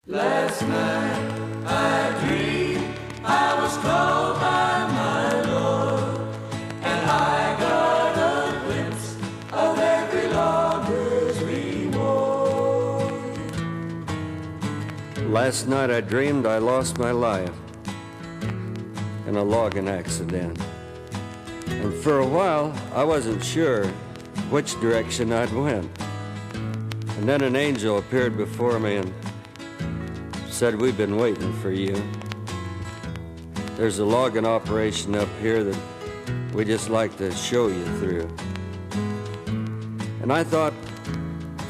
Last night I dreamed I was called by my Lord, and I got a glimpse of every logger's reward. Last night I dreamed I lost my life in a logging accident. And for a while I wasn't sure which direction I'd went. And then an angel appeared before me and said, "We've been waiting for you. There's a logging operation up here that we just like to show you through." And I thought,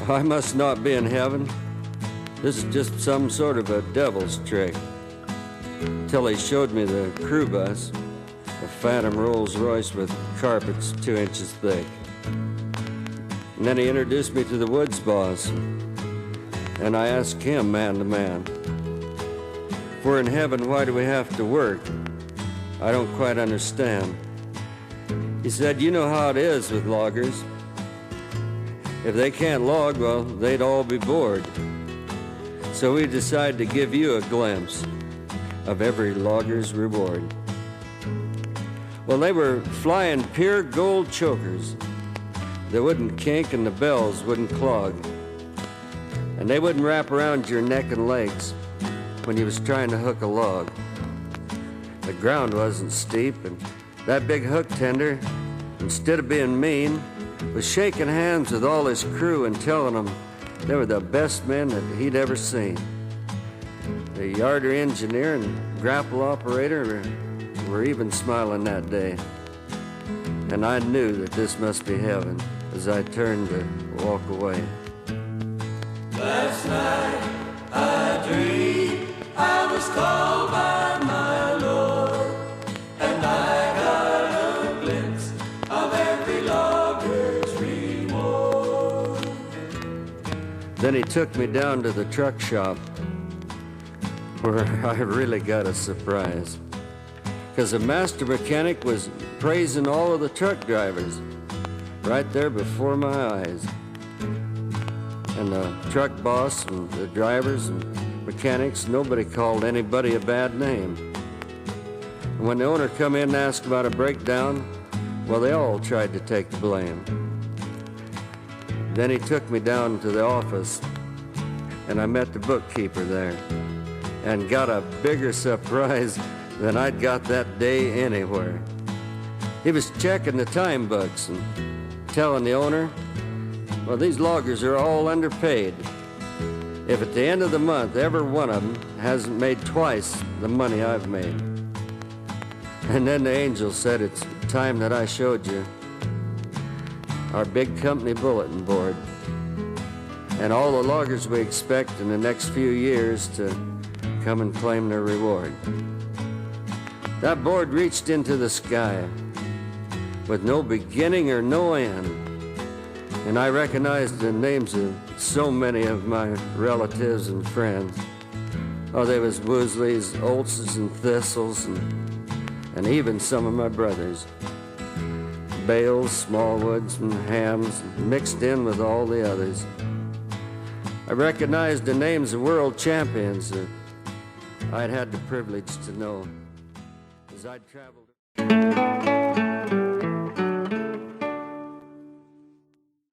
I must not be in heaven. This is just some sort of a devil's trick. Till he showed me the crew bus, a phantom Rolls Royce with carpets 2 inches thick. And then he introduced me to the woods boss, and I asked him man to man, "If we're in heaven, why do we have to work? I don't quite understand." He said, "You know how it is with loggers. If they can't log, well, they'd all be bored. So we decided to give you a glimpse of every logger's reward." Well, they were flying pure gold chokers that wouldn't kink and the bells wouldn't clog. And they wouldn't wrap around your neck and legs when you was trying to hook a log. The ground wasn't steep, and that big hook tender, instead of being mean, was shaking hands with all his crew and telling them they were the best men that he'd ever seen. The yarder engineer and grapple operator were even smiling that day. And I knew that this must be heaven as I turned to walk away. Last night I dreamed I was called by my Lord, and I got a glimpse of every logger's reward. Then he took me down to the truck shop, where I really got a surprise, because the master mechanic was praising all of the truck drivers right there before my eyes. And the truck boss and the drivers and mechanics, nobody called anybody a bad name. And when the owner come in and asked about a breakdown, well, they all tried to take the blame. Then he took me down to the office, and I met the bookkeeper there, and got a bigger surprise than I'd got that day anywhere. He was checking the time books and telling the owner, "Well, these loggers are all underpaid. If at the end of the month every one of them hasn't made twice the money I've made." And then the angel said, "It's time that I showed you our big company bulletin board and all the loggers we expect in the next few years to come and claim their reward." That board reached into the sky with no beginning or no end. And I recognized the names of so many of my relatives and friends. Oh, there was Woosleys, Olses, and Thistles, and even some of my brothers. Bales, Smallwoods, and Hams, mixed in with all the others. I recognized the names of world champions that I'd had the privilege to know as I'd traveled.